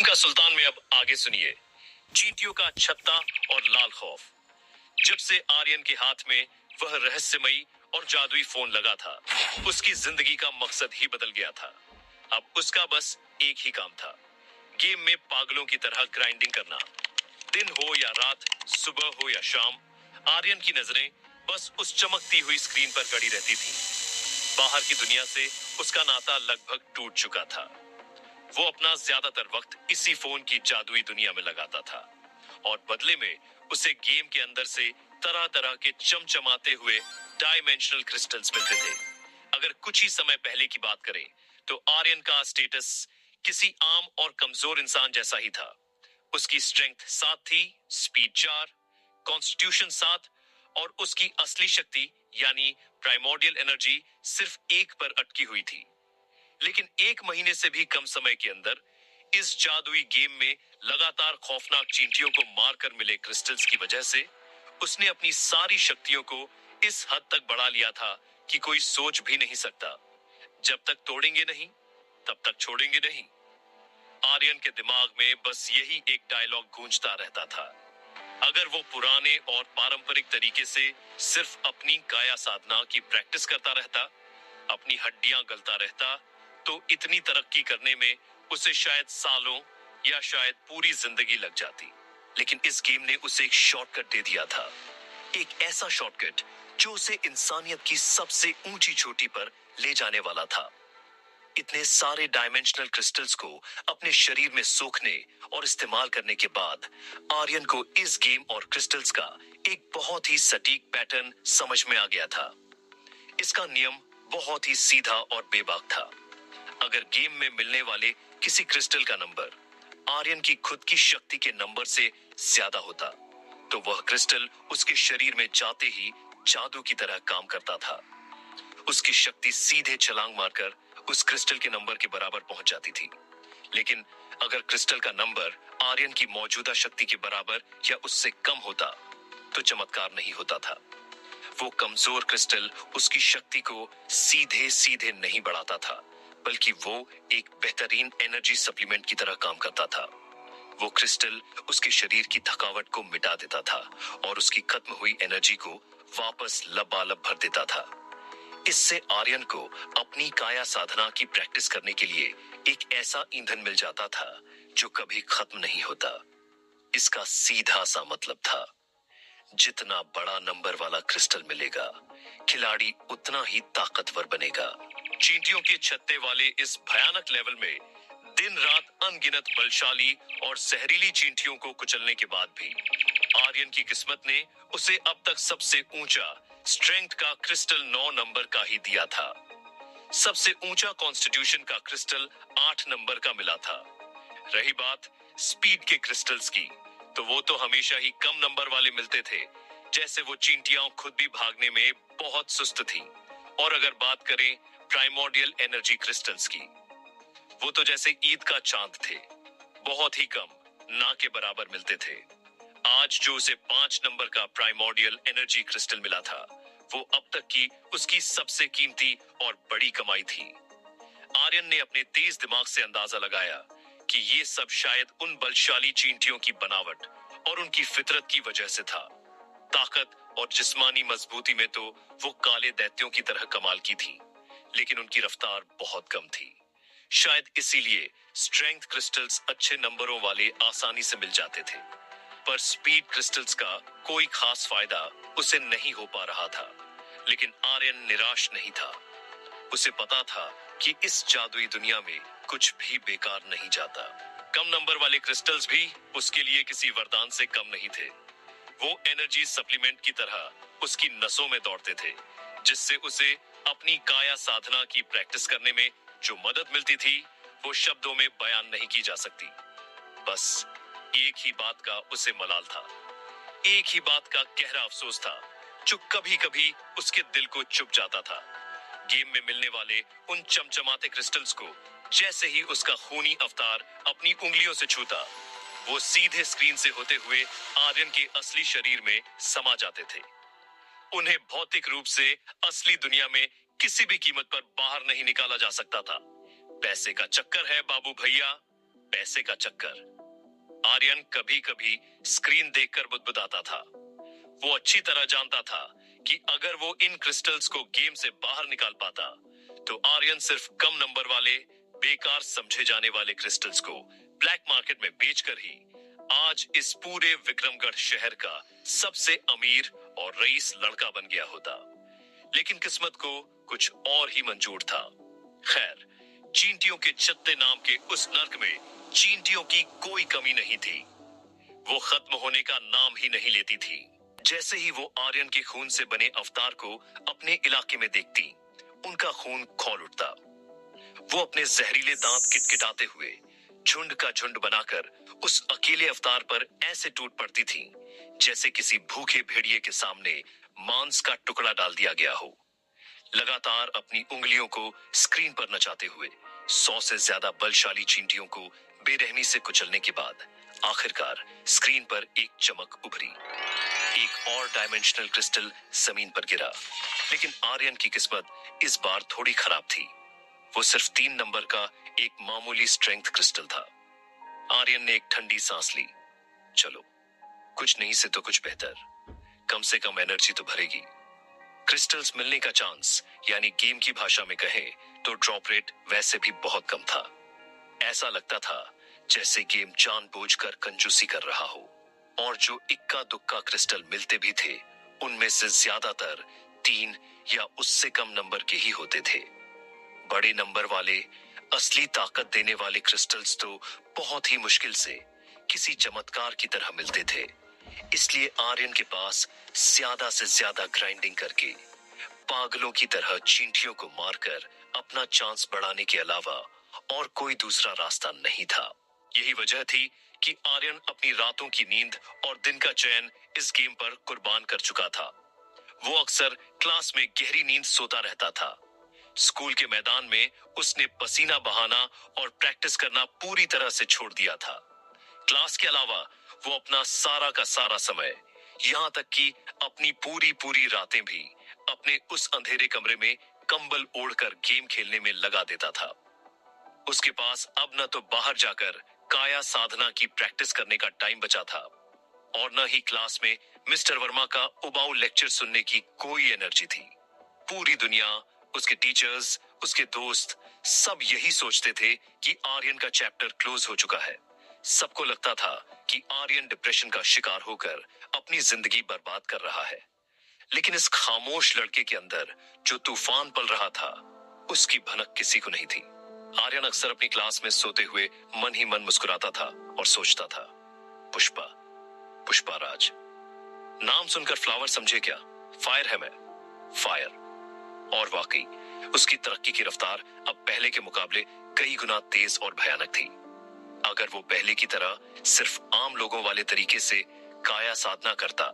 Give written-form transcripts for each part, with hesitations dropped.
का सुल्तान में अब आगे सुनिए। चींटियों का छत्ता और लाल खौफ। जब से आर्यन के हाथ में वह रहस्यमयी और जादुई फोन लगा था, उसकी जिंदगी का मकसद ही बदल गया था। अब उसका बस एक ही काम था, गेम में पागलों की तरह ग्राइंडिंग करना। दिन हो या रात, सुबह हो या शाम, आर्यन की नजरें बस उस चमकती हुई स्क्रीन पर गड़ी रहती थीं। बाहर की दुनिया से उसका नाता लगभग टूट चुका था। वो अपना ज्यादातर वक्त इसी फोन की जादुई दुनिया में लगाता था और बदले में उसे गेम के अंदर से तरह तरह के चमचमाते हुए डायमेंशनल क्रिस्टल्स मिलते थे। अगर कुछ ही समय पहले की बात करें तो आर्यन का स्टेटस किसी आम और कमजोर इंसान जैसा ही था। उसकी स्ट्रेंथ 7 थी, स्पीड 4, कॉन्स्टिट्यूशन 7 और उसकी असली शक्ति यानी प्राइमोर्डियल एनर्जी सिर्फ 1 पर अटकी हुई थी। लेकिन 1 महीने से भी कम समय के अंदर इस जादुई गेम में लगातार खौफनाक चींटियों को मारकर मिले क्रिस्टल्स की वजह से उसने अपनी सारी शक्तियों को इस हद तक बढ़ा लिया था कि कोई सोच भी नहीं सकता। जब तक तोड़ेंगे नहीं, तब तक छोड़ेंगे नहीं। आर्यन के दिमाग में बस यही एक डायलॉग गूंजता रहता था। अगर वो पुराने और पारंपरिक तरीके से सिर्फ अपनी काया साधना की प्रैक्टिस करता रहता, अपनी हड्डियां गलता रहता, तो इतनी तरक्की करने में उसे शायद सालों या शायद पूरी जिंदगी लग जाती। लेकिन इस गेम ने उसे एक शॉर्टकट दे दिया था, एक ऐसा शॉर्टकट जो उसे इंसानियत की सबसे ऊंची चोटी पर ले जाने वाला था। इतने सारे डायमेंशनल क्रिस्टल्स को अपने शरीर में सोखने और इस्तेमाल करने के बाद आर्यन को इस गेम और क्रिस्टल्स का एक बहुत ही सटीक पैटर्न समझ में आ गया था। इसका नियम बहुत ही सीधा और बेबाक था। अगर गेम में मिलने वाले किसी क्रिस्टल का नंबर आर्यन की खुद की शक्ति के नंबर से ज्यादा होता, तो वह क्रिस्टल उसके शरीर में जाते ही जादू की तरह काम करता था। उसकी शक्ति सीधे छलांग मारकर उस क्रिस्टल के नंबर के बराबर पहुंच जाती थी। लेकिन अगर क्रिस्टल का नंबर आर्यन की मौजूदा शक्ति के बराबर या उससे कम होता, तो चमत्कार नहीं होता था। वो कमजोर क्रिस्टल उसकी शक्ति को सीधे सीधे नहीं बढ़ाता था, बल्कि वो एक बेहतरीन एनर्जी सप्लीमेंट की तरह काम करता था। वो क्रिस्टल उसके शरीर की थकावट को मिटा देता था और उसकी खत्म हुई एनर्जी को वापस लबालब भर देता था। इससे आर्यन को अपनी काया साधना की प्रैक्टिस करने के लिए एक ऐसा ईंधन मिल जाता था जो कभी खत्म नहीं होता। इसका सीधा सा मतलब था, जितना बड़ा नंबर वाला क्रिस्टल मिलेगा, खिलाड़ी उतना ही ताकतवर बनेगा। चींटियों के छत्ते वाले इस भयानक लेवल में दिन रात अनगिनत बलशाली और जहरीली चींटियों को कुचलने के बाद भी आर्यन की किस्मत ने उसे अब तक सबसे ऊंचा स्ट्रेंथ का क्रिस्टल 9 नंबर का ही दिया था। सबसे ऊंचा कॉन्स्टिट्यूशन का क्रिस्टल 8 नंबर का मिला था। रही बात स्पीड के क्रिस्टल्स की, तो वो तो हमेशा ही कम नंबर वाले मिलते थे, जैसे वो चींटियां खुद भी भागने में बहुत सुस्त थीं। और अगर बात करें प्राइमोर्डियल एनर्जी क्रिस्टल्स की, वो तो जैसे ईद का चांद थे, बहुत ही कम, ना के बराबर मिलते थे। आज जो उसे 5 नंबर का प्राइमोर्डियल एनर्जी क्रिस्टल मिला था, वो अब तक की उसकी सबसे कीमती और बड़ी कमाई थी। आर्यन ने अपने तेज दिमाग से अंदाजा लगाया कि ये सब शायद उन बलशाली चींटियों की बनावट और उनकी फितरत की वजह से था। ताकत और जिस्मानी मजबूती में तो वो काले दैत्यों की तरह कमाल की थी, लेकिन उनकी रफ्तार बहुत कम थी। शायद इसीलिए स्ट्रेंथ क्रिस्टल्स अच्छे नंबरों वाले आसानी से मिल जाते थे, पर स्पीड क्रिस्टल्स का कोई खास फायदा उसे नहीं हो पा रहा था। लेकिन आर्यन निराश नहीं था। उसे पता था कि इस जादुई दुनिया में कुछ भी बेकार नहीं जाता। कम नंबर वाले क्रिस्टल्स भी उसके लिए किसी वरदान से कम नहीं थे। वो एनर्जी सप्लीमेंट की तरह उसकी नसों में दौड़ते थे, जिससे उसे अपनी काया साधना की प्रैक्टिस करने में जो मदद मिलती थी, वो शब्दों में बयान नहीं की जा सकती। बस एक ही बात का उसे मलाल था, एक ही बात का गहरा अफसोस था, जो कभी कभी उसके दिल को चुभ जाता था। गेम में मिलने वाले उन चमचमाते क्रिस्टल्स को जैसे ही उसका खूनी अवतार अपनी उंगलियों से छूता, वो सीधे स्क्रीन से होते हुए आर्यन के असली शरीर में समा जाते थे। उन्हें भौतिक रूप से असली दुनिया में किसी भी कीमत पर बाहर नहीं निकाला जा सकता था। पैसे का चक्कर है बाबू भैया, पैसे का चक्कर। आर्यन कभी कभी स्क्रीन देखकर बुदबुदाता था। वो अच्छी तरह जानता था कि अगर वो इन क्रिस्टल्स को गेम से बाहर निकाल पाता तो आर्यन सिर्फ कम नंबर वाले बेकार समझे जाने वाले क्रिस्टल्स को ब्लैक मार्केट में बेचकर ही आज इस पूरे विक्रमगढ़ शहर का सबसे अमीर और रईस लड़का बन गया होता। लेकिन किस्मत को कुछ और ही मंजूर था। खैर, चींटियों के छत्ते नाम के उस नर्क में चींटियों की कोई कमी नहीं थी। वो खत्म होने का नाम ही नहीं लेती थी। जैसे ही वो आर्यन के खून से बने अवतार को अपने इलाके में देखती, उनका खून खौल उठता। वो अपने जहरीले दांत किटकिटाते हुए झुंड का झुंड बनाकर उस अकेले अवतार पर ऐसे टूट पड़ती थी जैसे किसी भूखे भेड़िए के सामने मांस का टुकड़ा डाल दिया गया हो। लगातार अपनी उंगलियों को स्क्रीन पर नचाते हुए 100 से ज्यादा बलशाली चींटियों को बेरहमी से कुचलने के बाद आखिरकार स्क्रीन पर एक चमक उभरी। एक और डायमेंशनल क्रिस्टल जमीन पर गिरा। लेकिन आर्यन की किस्मत इस बार थोड़ी खराब थी। वो सिर्फ 3 नंबर का एक मामूली स्ट्रेंथ क्रिस्टल था। आर्यन ने एक ठंडी सांस ली। चलो, कुछ नहीं से तो कुछ बेहतर, कम से कम एनर्जी तो भरेगी। क्रिस्टल्स मिलने का चांस, यानी गेम की भाषा में कहें तो ड्रॉप रेट, वैसे भी बहुत कम था। ऐसा लगता था जैसे गेम जानबूझकर कंजूसी कर रहा हो। और जो इक्का दुक्का क्रिस्टल मिलते भी थे, उनमें से ज्यादातर 3 या उससे कम नंबर के ही होते थे। बड़े नंबर वाले, असली ताकत देने वाले क्रिस्टल्स तो बहुत ही मुश्किल से किसी चमत्कार की तरह मिलते थे। इसलिए आर्यन के पास ज्यादा से ज्यादा ग्राइंडिंग करके, पागलों की तरह चींटियों को मारकर अपना चांस बढ़ाने के अलावा और कोई दूसरा रास्ता नहीं था। यही वजह थी कि आर्यन अपनी रातों की नींद और दिन का चैन इस गेम पर कुर्बान कर चुका था। वो अक्सर क्लास में गहरी नींद सोता रहता था। स्कूल के मैदान में उसने पसीना बहाना और प्रैक्टिस करना पूरी तरह से छोड़ दिया था। क्लास के अलावा वो अपना सारा का सारा समय, यहाँ तक कि अपनी पूरी पूरी रातें भी अपने उस अंधेरे कमरे में कंबल ओढ़कर गेम खेलने में लगा देता था। उसके पास अब न तो बाहर जाकर काया साधना की प्रैक्टिस करने का टाइम बचा था और न ही क्लास में मिस्टर वर्मा का उबाऊ लेक्चर सुनने की कोई एनर्जी थी। पूरी दुनिया, उसके टीचर्स, उसके दोस्त, सब यही सोचते थे कि आर्यन का चैप्टर क्लोज हो चुका है। सबको लगता था कि आर्यन डिप्रेशन का शिकार होकर अपनी जिंदगी बर्बाद कर रहा है। लेकिन इस खामोश लड़के के अंदर जो तूफान पल रहा था, उसकी भनक किसी को नहीं थी। आर्यन अक्सर अपनी क्लास में सोते हुए मन ही मन मुस्कुराता था और सोचता था, पुष्पा, पुष्पा राज। नाम सुनकर फ्लावर समझे क्या? फायर है मैं, फायर। और वाकई उसकी तरक्की की रफ्तार अब पहले के मुकाबले कई गुना तेज और भयानक थी। अगर वो पहले की तरह सिर्फ आम लोगों वाले तरीके से काया साधना करता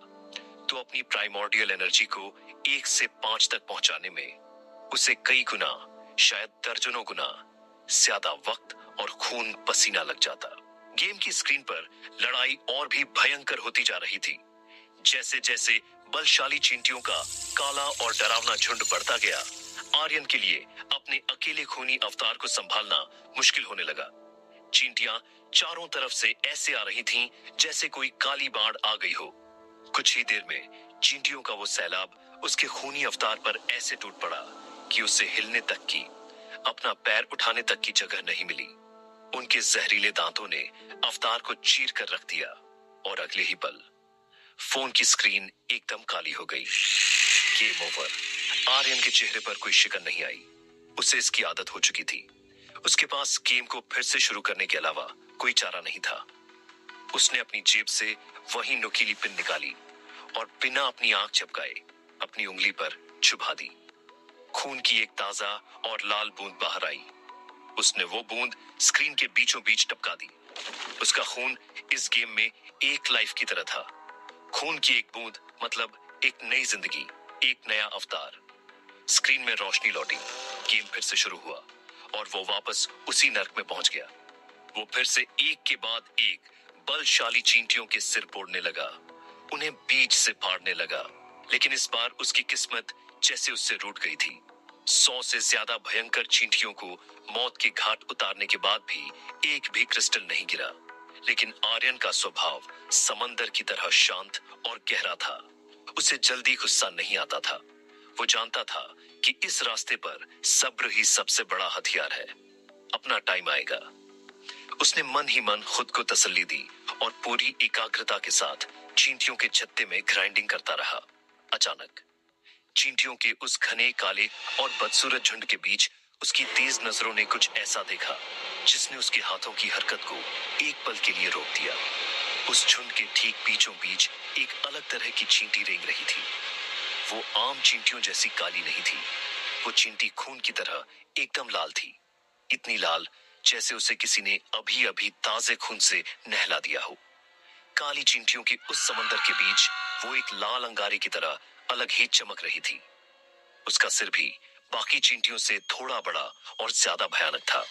तो अपनी प्राइमोर्डियल एनर्जी को 1 से 5 तक पहुंचाने में उसे कई गुना, शायद दर्जनों गुना ज्यादा वक्त और खून पसीना लग जाता। गेम की स्क्रीन पर लड़ाई और भी भयंकर होती जा रही थी। जैसे जैसे बलशाली चींटियों का काला और डरावना झुंड बढ़ता गया, आर्यन के लिए अपने अकेले खूनी अवतार को संभालना मुश्किल होने लगा। चींटियां चारों तरफ से ऐसे आ रही थीं जैसे कोई काली बाढ़ आ गई हो। कुछ ही देर में चींटियों का वो सैलाब उसके खूनी अवतार पर ऐसे टूट पड़ा कि उसे हिलने तक की, अपना पैर उठाने तक की जगह नहीं मिली। उनके जहरीले दांतों ने अवतार को चीर कर रख दिया और अगले ही पल फोन की स्क्रीन एकदम काली हो गई। Game over. आर्यन के चेहरे पर कोई शिकन नहीं आई। उसे इसकी आदत हो चुकी थी। उसके पास गेम को फिर से शुरू करने के अलावा कोई चारा नहीं था। उसने अपनी जेब से वही नुकीली पिन निकाली और बिना अपनी आंख झपकाए अपनी उंगली पर चुभा दी। खून की एक ताजा और लाल बूंद बाहर आई। उसने वो बूंद स्क्रीन के बीचों बीच टपका दी। उसका खून इस गेम में एक लाइफ की तरह था। खून की एक बूंद मतलब एक नई जिंदगी, एक नया अवतार। स्क्रीन में रोशनी लौटी। गेम फिर से शुरू हुआ और वो वापस उसी नर्क में पहुंच गया। वो फिर से एक के बाद एक बलशाली चींटियों के सिर फोड़ने लगा, उन्हें बीच से फाड़ने लगा। लेकिन इस बार उसकी किस्मत जैसे उससे रूठ गई थी। 100 से ज्यादा भयंकर चींटियों को मौत के घाट उतारने के बाद भी एक भी क्रिस्टल नहीं गिरा। लेकिन आर्यन का स्वभाव समंदर की तरह शांत और गहरा था। उसे जल्दी गुस्सा नहीं आता था। वो जानता था कि इस रास्ते पर सब्र ही सबसे बड़ा हथियार है। अपना टाइम आएगा। उसने मन ही मन खुद को तसल्ली दी और पूरी एकाग्रता के साथ चींटियों के छत्ते में ग्राइंडिंग करता रहा। अचानक चींटियों के उस घने काले और बदसूरत झुंड के बीच उसकी तेज नजरों ने कुछ ऐसा देखा जिसने उसके हाथों की हरकत को एक पल के लिए रोक दिया। उस झुंड के ठीक बीचों बीच एक अलग तरह की चींटी रेंग रही थी। वो आम चींटियों जैसी काली नहीं थी। वो चींटी खून की तरह एकदम लाल थी। इतनी लाल जैसे उसे किसी ने अभी अभी ताजे खून से नहला दिया हो। काली चींटियों के उस समंदर के बीच वो एक लाल अंगारे की तरह अलग ही चमक रही थी। उसका सिर भी बाकी चींटियों से थोड़ा बड़ा और ज्यादा भयानक था।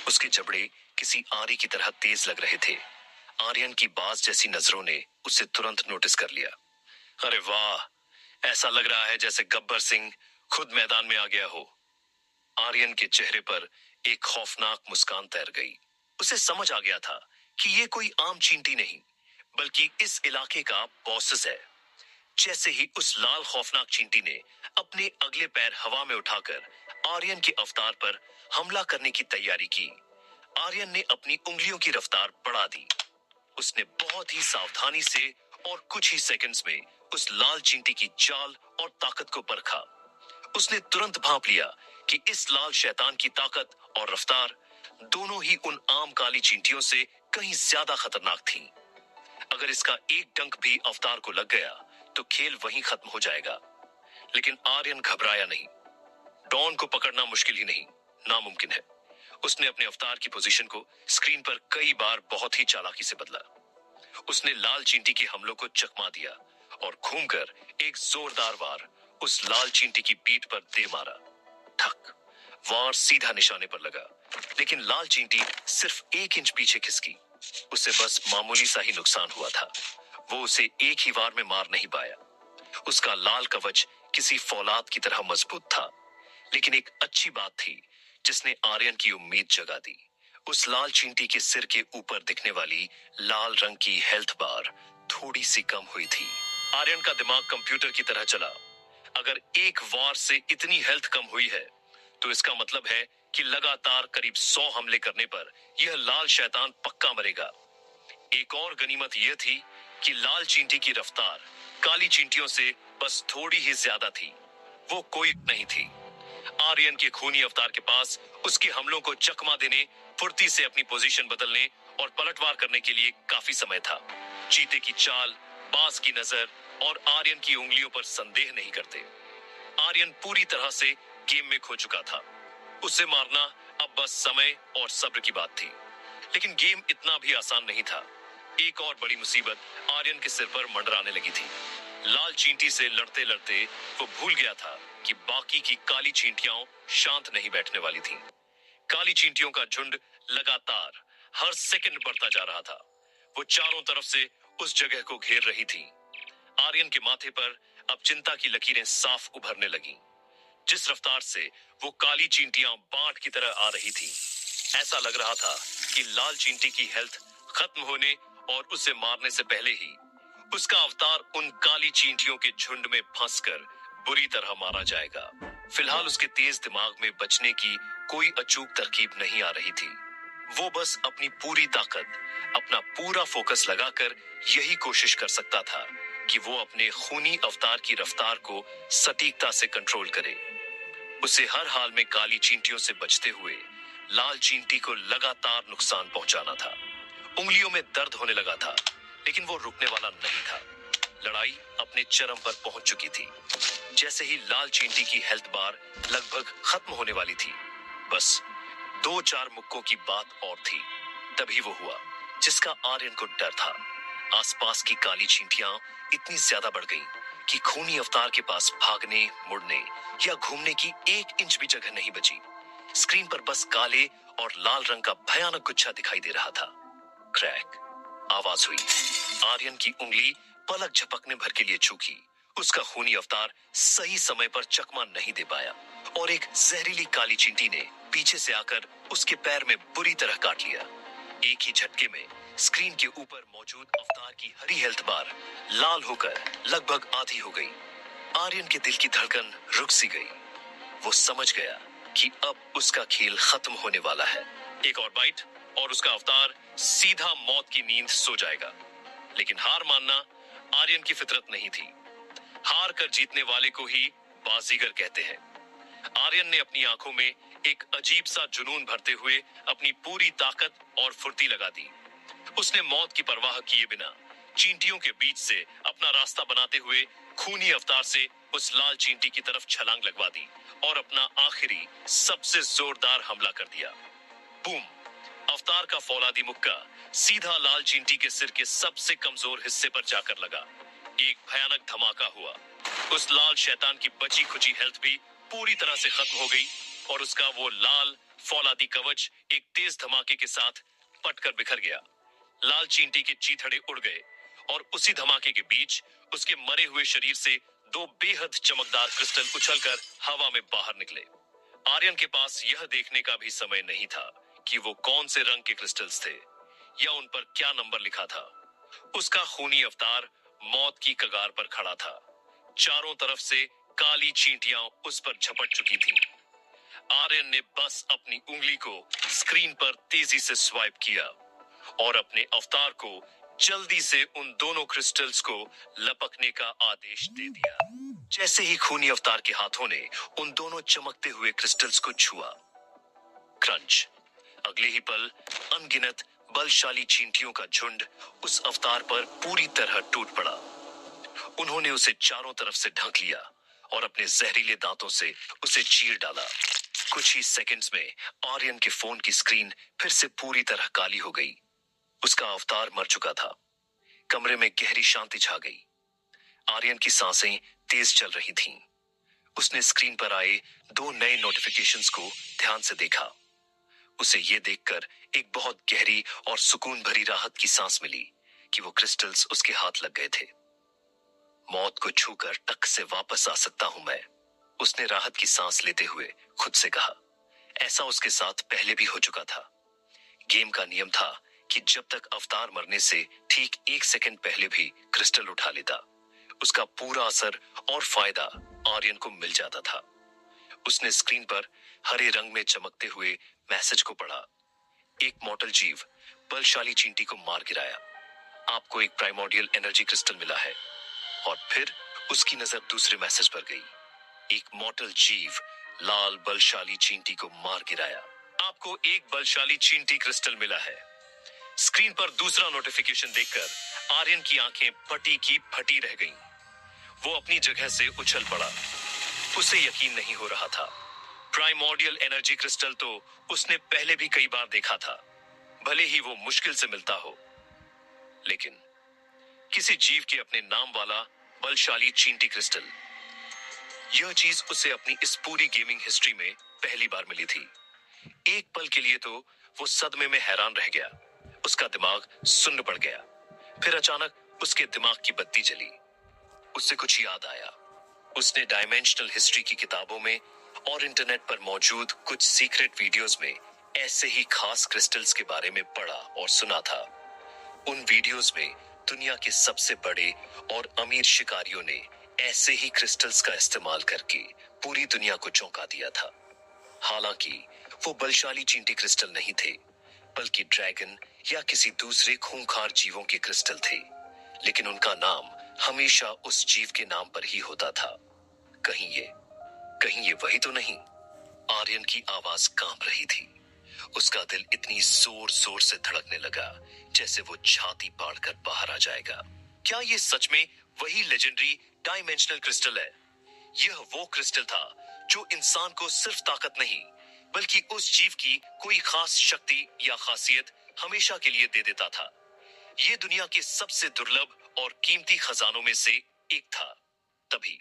उसके जबड़े किसी आरी की तरह तेज लग रहे थे। आर्यन की बाज जैसी नजरों ने उसे तुरंत नोटिस कर लिया। अरे वाह, ऐसा लग रहा है जैसे गब्बर सिंह खुद मैदान में आ गया हो। आर्यन के चेहरे पर एक खौफनाक मुस्कान तैर गई। उसे समझ आ गया था कि ये कोई आम चींटी नहीं, बल्कि इस इलाके का बॉसेस है। जैसे ही उस लाल खौफनाक चींटी ने अपने अगले पैर हवा में उठाकर आर्यन के अवतार पर हमला करने की तैयारी की, आर्यन ने अपनी उंगलियों की रफ्तार बढ़ा दी। उसने बहुत ही सावधानी से और कुछ ही सेकंड्स में उस लाल चींटी की चाल और ताकत को परखा। उसने तुरंत भांप लिया कि इस लाल शैतान की ताकत और रफ्तार दोनों ही उन आम काली चींटियों से कहीं ज्यादा खतरनाक थीं। अगर इसका एक डंक भी अवतार को लग गया तो खेल वहीं खत्म हो जाएगा। लेकिन आर्यन घबराया नहीं। डॉन को पकड़ना मुश्किल ही नहीं, नामुमकिन है। उसने अपने अवतार की पोजीशन को स्क्रीन पर कई बार बहुत ही चालाकी से बदला। उसने लाल चींटी के हमलों को चकमा दिया और घूमकर एक जोरदार वार उस लाल चींटी की पीठ पर दे मारा। ठक, वार सीधा निशाने पर लगा, लेकिन लाल चींटी सिर्फ 1 इंच पीछे खिसकी। उसे बस मामूली सा ही नुकसान हुआ था। वो उसे एक ही वार में मार नहीं पाया। उसका लाल कवच किसी फौलाद की तरह मजबूत था। लेकिन एक अच्छी बात थी जिसने आर्यन की उम्मीद जगा दी। उस लाल चींटी के सिर के ऊपर दिखने वाली लाल रंग की हेल्थ बार थोड़ी सी कम हुई थी। आर्यन का दिमाग कंप्यूटर की तरह चला। अगर एक वार से इतनी हेल्थ कम हुई है तो इसका मतलब है कि लगातार करीब 100 हमले करने पर यह लाल शैतान पक्का मरेगा। एक और गनीमत यह थी कि लाल चींटी की रफ्तार काली चींटियों से बस थोड़ी ही ज्यादा थी। वो कोई नहीं थी। आर्यन के खूनी अवतार के पास उसके हमलों को चकमा देने, फुर्ती से अपनी पोजीशन बदलने और पलटवार करने के लिए काफी समय था। चीते की चाल, बाज की नजर और आर्यन की उंगलियों पर संदेह नहीं करते। आर्यन पूरी तरह से गेम में खो चुका था। उसे मारना अब बस समय और सब्र की बात थी। लेकिन गेम इतना भी आसान नहीं था। एक और बड़ी मुसीबत आर्यन के सिर पर मंडराने लगी थी। लाल चींटी से लड़ते लड़ते वो भूल गया था कि बाकी की काली चींटियां शांत नहीं बैठने वाली थीं। काली चींटियों का झुंड लगातार हर सेकंड बढ़ता जा रहा था। वो चारों तरफ से उस जगह को घेर रही थी। आर्यन के माथे पर अब चिंता की लकीरें साफ उभरने लगीं। जिस रफ्तार से वो काली चींटियां बाढ़ की तरह आ रही थी, ऐसा लग रहा था कि लाल चींटी की हेल्थ खत्म होने और उसे मारने से पहले ही उसका अवतार उन काली चींटियों के झुंड में फंसकर बुरी तरह मारा जाएगा। फिलहाल उसके तेज दिमाग में बचने की कोई अचूक तरकीब नहीं आ रही थी। वो बस अपनी पूरी ताकत, अपना पूरा फोकस लगाकर यही कोशिश कर सकता था कि वो अपने खूनी अवतार की रफ्तार को सटीकता से कंट्रोल करे। उसे हर हाल में काली चींटियों से बचते हुए लाल चींटी को लगातार नुकसान पहुंचाना था। उंगलियों में दर्द होने लगा था, लेकिन वो रुकने वाला नहीं था। लड़ाई अपने चरम पर पहुंच चुकी थी। जैसे ही लाल चींटी की हेल्थ बार लगभग खत्म होने वाली थी, बस 2-4 मुक्कों की बात और थी। तभी वो हुआ जिसका आर्यन को डर था। आसपास की काली चींटियां इतनी ज्यादा बढ़ गईं कि खूनी अवतार के पास भागने, मुड़ने या घूमने की 1 इंच भी जगह नहीं बची। स्क्रीन पर बस काले और लाल रंग का भयानक गुच्छा दिखाई दे रहा था। क्रैक आवाज हुई। आर्यन की उंगली पलक झपकने भर के लिए चूकी। उसका खूनी अवतार सही समय पर चकमा नहीं दे पाया और एक जहरीली काली चींटी ने पीछे से आकर उसके पैर में बुरी तरह काट लिया। एक ही झटके में स्क्रीन के ऊपर मौजूद अवतार की हरी हेल्थ बार लाल होकर लगभग आधी हो गई। आर्यन के दिल की धड़कन रुक सी गई। वो समझ गया कि अब उसका खेल खत्म होने वाला है। एक और बाइट और उसका अवतार सीधा मौत की नींद सो जाएगा। लेकिन हार मानना आर्यन की फितरत नहीं थी। हार कर जीतने वाले को ही बाजीगर कहते हैं। आर्यन ने अपनी आंखों में एक अजीब सा जुनून भरते हुए अपनी पूरी ताकत और फुर्ती लगा दी। उसने मौत की परवाह किए बिना चींटियों के बीच से अपना रास्ता बनाते हुए खूनी अवतार से उस लाल चींटी की तरफ छलांग लगवा दी और अपना आखिरी सबसे जोरदार हमला कर दिया। बूम! अवतार का फौलादी मुक्का सीधा लाल चींटी के सिर के सबसे कमजोर हिस्से पर जाकर लगा। एक भयानक धमाका हुआ। उस लाल शैतान की बची खुची हेल्थ भी पूरी तरह से खत्म हो गई और उसका वो लाल फौलादी कवच एक तेज धमाके के साथ पटकर बिखर गया। लाल चींटी के चीथड़े उड़ गए और उसी धमाके के बीच उसके मरे हुए शरीर से दो बेहद चमकदार क्रिस्टल उछलकर हवा में बाहर निकले। आर्यन के पास यह देखने का भी समय नहीं था कि वो कौन से रंग के क्रिस्टल्स थे या उन पर क्या नंबर लिखा था। उसका खूनी अवतार मौत की कगार पर खड़ा था। चारों तरफ से काली चींटियां उस पर झपट चुकी थीं। आर्यन ने बस अपनी उंगली को स्क्रीन पर तेजी से स्वाइप किया और अपने अवतार को जल्दी से उन दोनों क्रिस्टल्स को लपकने का आदेश दे दिया। जैसे ही खूनी अवतार के हाथों ने उन दोनों चमकते हुए क्रिस्टल्स को छुआ, क्रंच! अगले ही पल अनगिनत बलशाली चींटियों का झुंड उस अवतार पर पूरी तरह टूट पड़ा। उन्होंने उसे चारों तरफ से ढक लिया और अपने जहरीले दांतों से उसे चीर डाला। कुछ ही सेकंड्स में आर्यन के फोन की स्क्रीन फिर से पूरी तरह काली हो गई। उसका अवतार मर चुका था। कमरे में गहरी शांति छा गई। आर्यन की सांसें तेज चल रही थीं। उसने स्क्रीन पर आए दो नए नोटिफिकेशंस को ध्यान से देखा। उसे यह देखकर एक बहुत गहरी और सुकून भरी राहत की सांस मिली कि वो क्रिस्टल्स उसके हाथ लग गए थे। मौत को छूकर टक से वापस आ सकता हूं मैं, उसने राहत की सांस लेते हुए खुद से कहा। ऐसा उसके साथ पहले भी हो चुका था। गेम का नियम था कि जब तक अवतार मरने से ठीक 1 सेकंड पहले भी क्रिस्टल उठा लेता, उसका पूरा असर और फायदा आर्यन को मिल जाता था। उसने स्क्रीन पर हरे रंग में चमकते हुए मैसेज को पढ़ा। एक मॉर्टल जीव बलशाली चींटी को मार गिराया। आपको एक प्राइमोर्डियल एनर्जी क्रिस्टल मिला है। और फिर उसकी नजर दूसरे मैसेज पर गई। एक मॉर्टल जीव लाल बलशाली चींटी को मार गिराया। आपको एक बलशाली चींटी क्रिस्टल मिला है। स्क्रीन पर दूसरा नोटिफिकेशन देखकर आर्यन की आंखें फटी की फटी रह गईं। वो अपनी जगह से उछल पड़ा। उसे यकीन नहीं हो रहा था। प्राइमोर्डियल एनर्जी क्रिस्टल तो उसने पहले भी कई बार देखा था, भले ही वो मुश्किल से मिलता हो। लेकिन किसी जीव के अपने नाम वाला बलशाली चींटी क्रिस्टल, यह चीज उसे अपनी इस पूरी गेमिंग हिस्ट्री में पहली बार मिली थी। एक पल के लिए तो वो सदमे में हैरान रह गया। उसका दिमाग सुन्न पड़ गया। फिर अचानक उसके दिमाग की बत्ती जली। उससे कुछ याद आया। उसने डायमेंशनल हिस्ट्री की किताबों में और इंटरनेट पर मौजूद कुछ सीक्रेट वीडियोस में ऐसे ही खास क्रिस्टल्स के बारे में पढ़ा और सुना था। उन वीडियोस में दुनिया के सबसे बड़े और अमीर शिकारियों ने ऐसे ही क्रिस्टल्स का इस्तेमाल करके पूरी दुनिया को चौंका दिया था। हालांकि वो बलशाली चींटी क्रिस्टल नहीं थे, बल्कि ड्रैगन या किसी दूसरे खूंखार जीवों के क्रिस्टल थे। लेकिन उनका नाम हमेशा उस जीव के नाम पर ही होता था। कहीं ये वही तो नहीं? आर्यन की आवाज कांप रही थी। उसका दिल इतनी जोर जोर से धड़कने लगा जैसे वो छाती फाड़कर बाहर आ जाएगा। क्या ये सच में वही लेजेंडरी डायमेंशनल क्रिस्टल है? यह वो क्रिस्टल था जो इंसान को सिर्फ ताकत नहीं, बल्कि उस जीव की कोई खास शक्ति या खासियत हमेशा के लिए दे देता था। यह दुनिया के सबसे दुर्लभ और कीमती खजानों में से एक था। तभी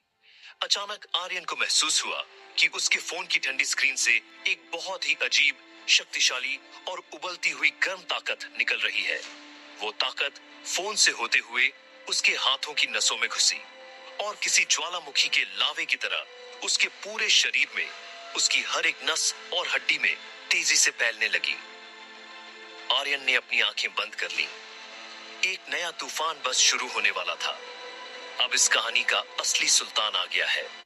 अचानक आर्यन को महसूस हुआ कि उसके फोन की ठंडी स्क्रीन से एक बहुत ही अजीब, शक्तिशाली और उबलती हुई गर्म ताकत निकल रही है। वो ताकत फोन से होते हुए उसके हाथों की नसों में घुसी और किसी ज्वालामुखी के लावे की तरह उसके पूरे शरीर में उसकी हर एक नस और हड्डी में तेजी से फैलने लगी। आर्यन ने अपनी आंखें बंद कर ली। एक नया तूफान बस शुरू होने वाला था। अब इस कहानी का असली सुल्तान आ गया है।